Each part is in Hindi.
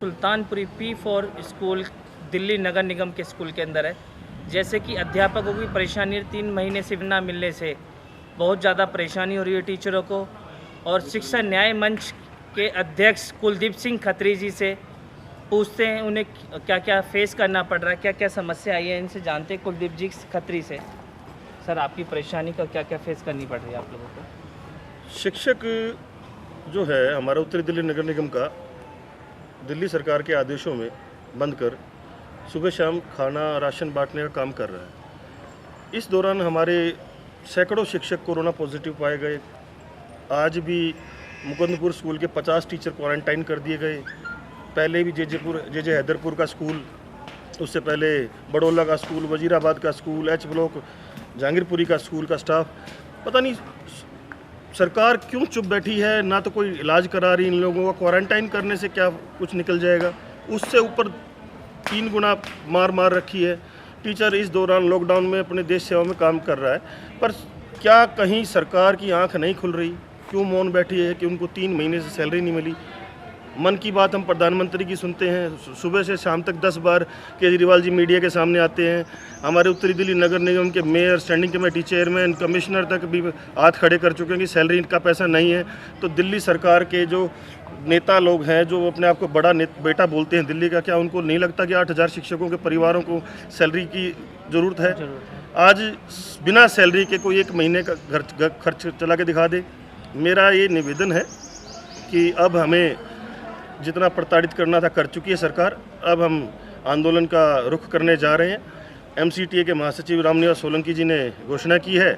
सुल्तानपुरी P4 स्कूल दिल्ली नगर निगम के स्कूल के अंदर है। जैसे कि अध्यापकों की परेशानी 3 महीने से ना मिलने से बहुत ज़्यादा परेशानी हो रही है टीचरों को, और शिक्षा न्याय मंच के अध्यक्ष कुलदीप सिंह खत्री जी से पूछते हैं उन्हें क्या क्या फेस करना पड़ रहा है, क्या क्या समस्या आई है, इनसे जानते हैं कुलदीप जी खत्री से। सर, आपकी परेशानी का क्या क्या फेस करनी पड़ रही है आप लोगों को? शिक्षक जो है हमारा उत्तरी दिल्ली नगर निगम का दिल्ली सरकार के आदेशों में बंद कर सुबह शाम खाना राशन बांटने का काम कर रहा है। इस दौरान हमारे सैकड़ों शिक्षक कोरोना पॉजिटिव पाए गए। आज भी मुकुंदपुर स्कूल के 50 टीचर क्वारंटाइन कर दिए गए। पहले भी जे हैदरपुर का स्कूल, उससे पहले बड़ौला का स्कूल, वजीराबाद का स्कूल, एच ब्लॉक जहांगीरपुरी का स्कूल का स्टाफ, पता नहीं सरकार क्यों चुप बैठी है। ना तो कोई इलाज करा रही, इन लोगों का क्वारंटाइन करने से क्या कुछ निकल जाएगा, उससे ऊपर 3 गुना मार रखी है। टीचर इस दौरान लॉकडाउन में अपने देश सेवा में काम कर रहा है, पर क्या कहीं सरकार की आंख नहीं खुल रही? क्यों मौन बैठी है कि उनको 3 महीने से सैलरी नहीं मिली? मन की बात हम प्रधानमंत्री की सुनते हैं, सुबह से शाम तक 10 बार केजरीवाल जी मीडिया के सामने आते हैं। हमारे उत्तरी दिल्ली नगर निगम के mayor, standing committee chairman, commissioner तक भी हाथ खड़े कर चुके हैं कि सैलरी का पैसा नहीं है। तो दिल्ली सरकार के जो नेता लोग हैं, जो अपने आप को बड़ा बेटा बोलते हैं दिल्ली का, क्या उनको नहीं लगता कि 8000 शिक्षकों के परिवारों को सैलरी की ज़रूरत है? आज बिना सैलरी के कोई 1 महीने का खर्च चला के दिखा दे। मेरा ये निवेदन है कि अब हमें जितना प्रताड़ित करना था कर चुकी है सरकार। अब हम आंदोलन का रुख करने जा रहे हैं। MCTA के महासचिव रामनिवास सोलंकी जी ने घोषणा की है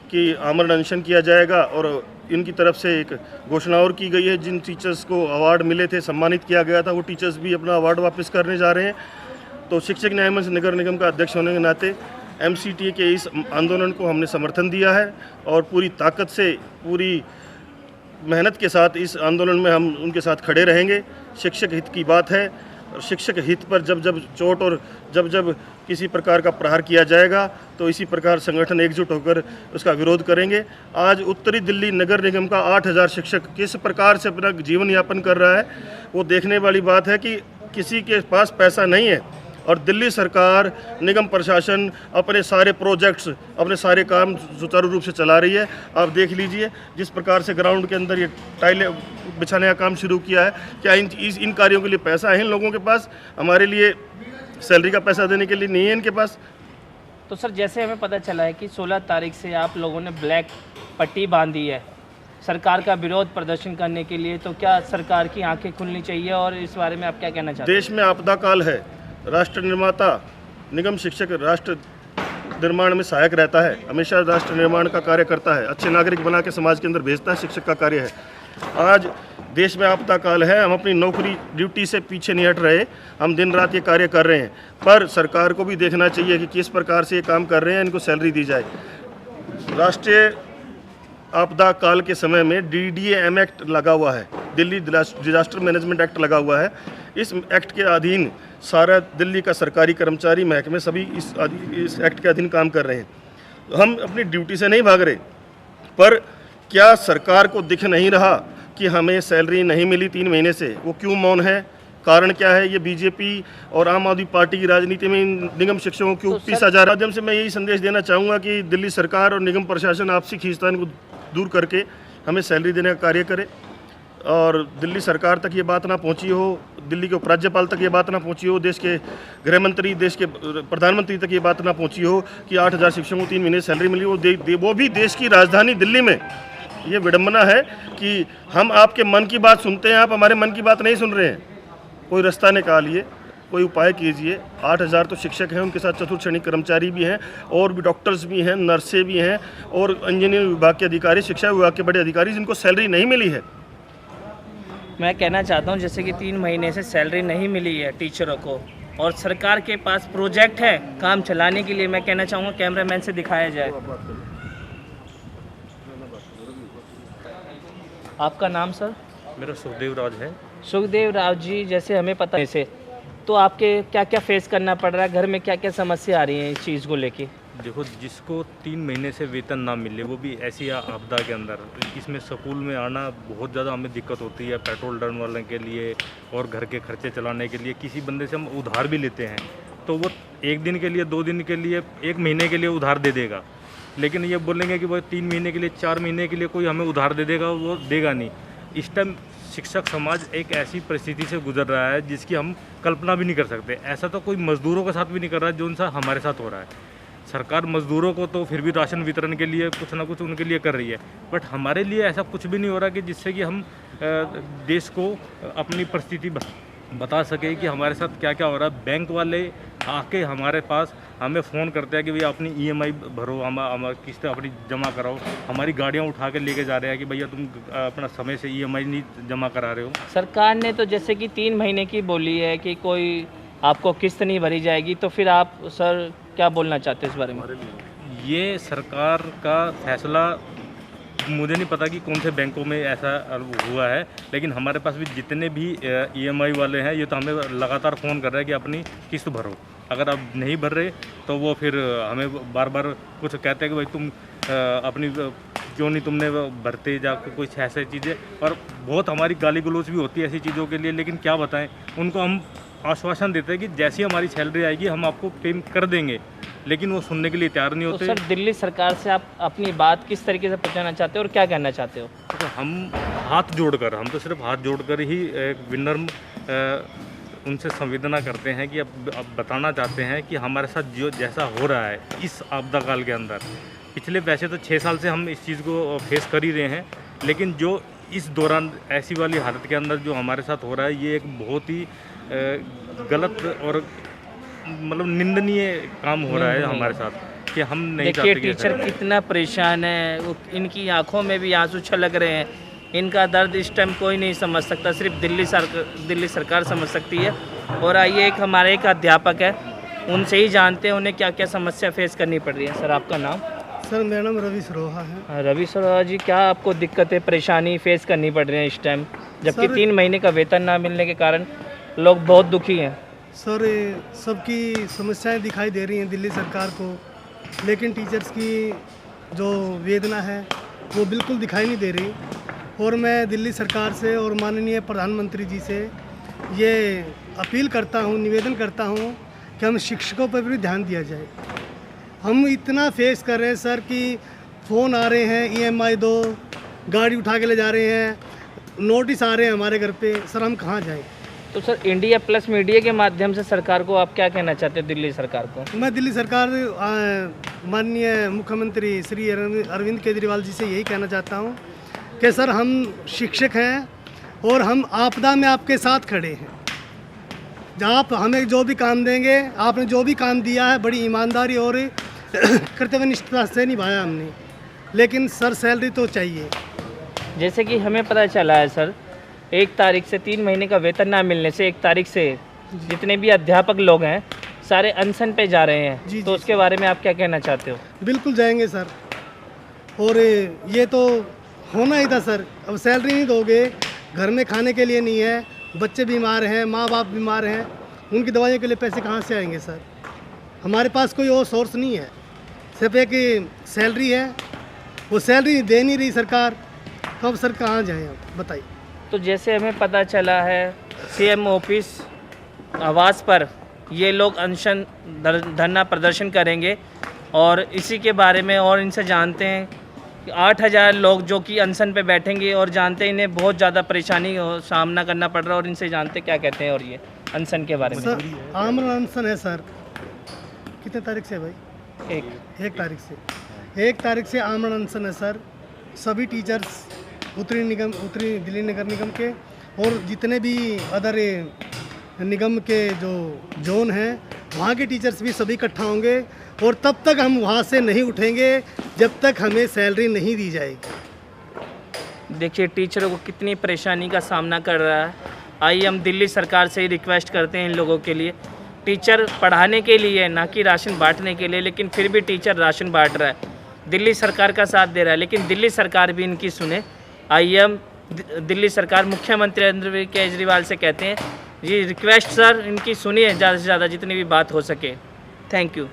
कि आमरण अनशन किया जाएगा, और इनकी तरफ से एक घोषणा और की गई है, जिन टीचर्स को अवार्ड मिले थे, सम्मानित किया गया था, वो टीचर्स भी अपना अवार्ड वापस करने जा रहे हैं। तो शिक्षक न्याय मंच नगर निगम का अध्यक्ष होने के नाते MCTA के इस आंदोलन को हमने समर्थन दिया है, और पूरी ताकत से, पूरी मेहनत के साथ इस आंदोलन में हम उनके साथ खड़े रहेंगे। शिक्षक हित की बात है, और शिक्षक हित पर जब जब चोट और जब किसी प्रकार का प्रहार किया जाएगा, तो इसी प्रकार संगठन एकजुट होकर उसका विरोध करेंगे। आज उत्तरी दिल्ली नगर निगम का 8000 शिक्षक किस प्रकार से अपना जीवन यापन कर रहा है, वो देखने वाली बात है कि किसी के पास पैसा नहीं है, और दिल्ली सरकार, निगम प्रशासन अपने सारे प्रोजेक्ट्स, अपने सारे काम सुचारू रूप से चला रही है। आप देख लीजिए जिस प्रकार से ग्राउंड के अंदर ये टाइलें बिछाने का काम शुरू किया है। क्या इन कार्यों के लिए पैसा है इन लोगों के पास? हमारे लिए सैलरी का पैसा देने के लिए नहीं है इनके पास। तो सर, जैसे हमें पता चला है कि 16 तारीख से आप लोगों ने ब्लैक पट्टी बांधी है सरकार का विरोध प्रदर्शन करने के लिए, तो क्या सरकार की आंखें खुलनी चाहिए, और इस बारे में आप क्या कहना चाहते हैं? देश में आपदा काल है। राष्ट्र निर्माता निगम शिक्षक राष्ट्र निर्माण में सहायक रहता है, हमेशा राष्ट्र निर्माण का कार्य करता है, अच्छे नागरिक बना के समाज के अंदर भेजता है, शिक्षक का कार्य है। आज देश में आपदा काल है, हम अपनी नौकरी ड्यूटी से पीछे नहीं हट रहे, हम दिन रात ये कार्य कर रहे हैं, पर सरकार को भी देखना चाहिए कि किस प्रकार से ये काम कर रहे हैं, इनको सैलरी दी जाए। राष्ट्रीय आपदा काल के समय में DDAM एक्ट लगा हुआ है, दिल्ली डिजास्टर मैनेजमेंट एक्ट लगा हुआ है। इस एक्ट के अधीन सारा दिल्ली का सरकारी कर्मचारी, महकमे सभी इस एक्ट के अधीन काम कर रहे हैं। हम अपनी ड्यूटी से नहीं भाग रहे, पर क्या सरकार को दिख नहीं रहा कि हमें सैलरी नहीं मिली 3 महीने से? वो क्यों मौन है? कारण क्या है? ये बीजेपी और आम आदमी पार्टी की राजनीति में इन निगम शिक्षकों को पीसा जा रहा है। माध्यम से मैं यही संदेश देना चाहूँगा कि दिल्ली सरकार और निगम प्रशासन आपसी खींचतान को दूर करके हमें सैलरी देने का कार्य करे, और दिल्ली सरकार तक ये बात ना पहुंची हो, दिल्ली के उपराज्यपाल तक ये बात ना पहुंची हो, देश के गृह मंत्री, देश के प्रधानमंत्री तक ये बात ना पहुंची हो कि 8000 शिक्षकों को 3 महीने सैलरी मिली, वो भी देश की राजधानी दिल्ली में। ये विडम्बना है कि हम आपके मन की बात सुनते हैं, आप हमारे मन की बात नहीं सुन रहे हैं। कोई रास्ता निकालिए, कोई उपाय कीजिए। 8000 तो शिक्षक हैं, उनके साथ चतुर्श्रेणी कर्मचारी भी हैं, और भी डॉक्टर्स भी हैं, नर्सें भी हैं, और इंजीनियरिंग विभाग के अधिकारी, शिक्षा विभाग के बड़े अधिकारी जिनको सैलरी नहीं मिली है। मैं कहना चाहता हूं, जैसे कि 3 महीने से सैलरी नहीं मिली है टीचरों को, और सरकार के पास प्रोजेक्ट है काम चलाने के लिए। मैं कहना चाहूँगा कैमरामैन से दिखाया जाए। आपका नाम सर? मेरा सुखदेव राज है। सुखदेव राव जी, जैसे हमें पता है से, तो आपके क्या क्या फेस करना पड़ रहा है, घर में क्या क्या समस्या आ रही है इस चीज़ को लेके? देखो, जिसको 3 महीने से वेतन ना मिले, वो भी ऐसी आपदा के अंदर, इसमें स्कूल में आना बहुत ज़्यादा हमें दिक्कत होती है, पेट्रोल डलवाने के लिए और घर के खर्चे चलाने के लिए। किसी बंदे से हम उधार भी लेते हैं तो वो 1 दिन के लिए, 2 दिन के लिए, 1 महीने के लिए उधार दे देगा, लेकिन ये बोलेंगे कि वो 3 महीने के लिए, 4 महीने के लिए कोई हमें उधार दे देगा, वो देगा नहीं। इस टाइम शिक्षक समाज एक ऐसी परिस्थिति से गुजर रहा है जिसकी हम कल्पना भी नहीं कर सकते। ऐसा तो कोई मज़दूरों के साथ भी नहीं कर रहा है जो सा हमारे साथ हो रहा है। सरकार मज़दूरों को तो फिर भी राशन वितरण के लिए कुछ ना कुछ उनके लिए कर रही है, बट हमारे लिए ऐसा कुछ भी नहीं हो रहा कि जिससे कि हम देश को अपनी परिस्थिति बता सके कि हमारे साथ क्या क्या हो रहा है। बैंक वाले आके हमारे पास हमें फ़ोन करते हैं कि भैया अपनी EMI भरो, हम किस्त अपनी जमा कराओ। हमारी गाड़ियाँ उठा के लेके जा रहे हैं कि भैया तुम अपना समय से EMI नहीं जमा करा रहे हो। सरकार ने तो जैसे कि 3 महीने की बोली है कि कोई आपको किस्त नहीं भरी जाएगी, तो फिर आप सर क्या बोलना चाहते हैं इस बारे में? ये सरकार का फैसला, मुझे नहीं पता कि कौन से बैंकों में ऐसा हुआ है, लेकिन हमारे पास भी जितने भी EMI वाले हैं, ये तो हमें लगातार फ़ोन कर रहे हैं कि अपनी किस्त भरो। अगर आप नहीं भर रहे तो वो फिर हमें बार बार कुछ कहते हैं कि भाई तुम अपनी क्यों नहीं तुमने भरते जा कुछ ऐसे चीज़ें, और बहुत हमारी गाली गलौज भी होती है ऐसी चीज़ों के लिए। लेकिन क्या बताएं, उनको हम आश्वासन देते हैं कि जैसी हमारी सैलरी आएगी हम आपको पे कर देंगे, लेकिन वो सुनने के लिए तैयार नहीं होते। तो सर दिल्ली सरकार से आप अपनी बात किस तरीके से पहुंचाना चाहते हो और क्या कहना चाहते हो? तो हम हाथ जोड़कर, हम तो सिर्फ हाथ जोड़कर ही एक विनम्र उनसे संवेदना करते हैं कि अब बताना चाहते हैं कि हमारे साथ जो जैसा हो रहा है इस आपदा काल के अंदर, पिछले वैसे तो 6 साल से हम इस चीज़ को फेस कर ही रहे हैं, लेकिन जो इस दौरान ऐसी वाली हालत के अंदर जो हमारे साथ हो रहा है, ये एक बहुत ही गलत और मतलब निंदनीय काम हो रहा है हमारे साथ, कि हम नहीं देखिए चाहते कि टीचर ऐसा हो। कितना परेशान है, वो इनकी आंखों में भी आंसू छलक रहे हैं। इनका दर्द इस टाइम कोई नहीं समझ सकता, सिर्फ दिल्ली सरकार समझ सकती है। और आइए एक हमारे एक अध्यापक है, उनसे ही जानते हैं उन्हें क्या क्या समस्या फेस करनी पड़ रही है। सर आपका नाम? सर मेरा नाम रवि सरोहा है। रवि सरोहा जी, क्या आपको दिक्कतें परेशानी फेस करनी पड़ रही है इस टाइम, जबकि सर 3 महीने का वेतन ना मिलने के कारण लोग बहुत दुखी हैं? सर सबकी समस्याएं दिखाई दे रही हैं दिल्ली सरकार को, लेकिन टीचर्स की जो वेदना है वो बिल्कुल दिखाई नहीं दे रही। और मैं दिल्ली सरकार से और माननीय प्रधानमंत्री जी से ये अपील करता हूँ, निवेदन करता हूँ कि हम शिक्षकों पर भी ध्यान दिया जाए। हम इतना फेस कर रहे हैं सर कि फ़ोन आ रहे हैं, EMI दो, गाड़ी उठा के ले जा रहे हैं, नोटिस आ रहे हैं हमारे घर पे। सर हम कहाँ जाएं? तो सर इंडिया प्लस मीडिया के माध्यम से सरकार को आप क्या कहना चाहते हैं, दिल्ली सरकार को? मैं दिल्ली सरकार माननीय मुख्यमंत्री श्री अरविंद केजरीवाल जी से यही कहना चाहता हूँ कि सर हम शिक्षक हैं और हम आपदा में आपके साथ खड़े हैं। आप हमें जो भी काम देंगे, आपने जो भी काम दिया है बड़ी ईमानदारी और कर्तव्यनिष्ठता से निभाया हमने, लेकिन सर सैलरी तो चाहिए। जैसे कि हमें पता चला है सर, 1 तारीख से 3 महीने का वेतन ना मिलने से 1 तारीख से जितने भी अध्यापक लोग हैं सारे अनशन पे जा रहे हैं। जी, तो जी, उसके बारे में आप क्या कहना चाहते हो? बिल्कुल जाएंगे सर, और ये तो होना ही था सर। अब सैलरी नहीं दोगे, घर में खाने के लिए नहीं है, बच्चे बीमार हैं, माँ बाप बीमार हैं, उनकी दवाइयों के लिए पैसे कहाँ से आएंगे सर? हमारे पास कोई और सोर्स नहीं है, सिर्फ एक सैलरी है, वो सैलरी दे नहीं रही सरकार, तो अब सर कहाँ जाएँ आप बताइए। तो जैसे हमें पता चला है CM ऑफिस आवास पर ये लोग अनशन धरना प्रदर्शन करेंगे, और इसी के बारे में और इनसे जानते हैं कि 8000 लोग जो कि अनशन पे बैठेंगे और जानते हैं इन्हें बहुत ज़्यादा परेशानी सामना करना पड़ रहा है, और इनसे जानते क्या कहते हैं और ये अनशन के बारे में। सर आमरण अनशन है सर। कितने तारीख से है भाई? 1 तारीख से। 1 तारीख से आमरण अनशन है सर। सभी टीचर्स उत्तरी दिल्ली नगर निगम के और जितने भी अदर निगम के जो जोन हैं वहाँ के टीचर्स भी सभी इकट्ठा होंगे, और तब तक हम वहाँ से नहीं उठेंगे जब तक हमें सैलरी नहीं दी जाएगी। देखिए टीचरों को कितनी परेशानी का सामना कर रहा है। आइए हम दिल्ली सरकार से ही रिक्वेस्ट करते हैं इन लोगों के लिए। टीचर पढ़ाने के लिए ना कि राशन बांटने के लिए, लेकिन फिर भी टीचर राशन बांट रहा है, दिल्ली सरकार का साथ दे रहा है, लेकिन दिल्ली सरकार भी इनकी सुने। आइए हम दिल्ली सरकार मुख्यमंत्री अरविंद केजरीवाल से कहते हैं, ये रिक्वेस्ट सर इनकी सुनिए ज़्यादा से ज़्यादा जितनी भी बात हो सके। Thank you.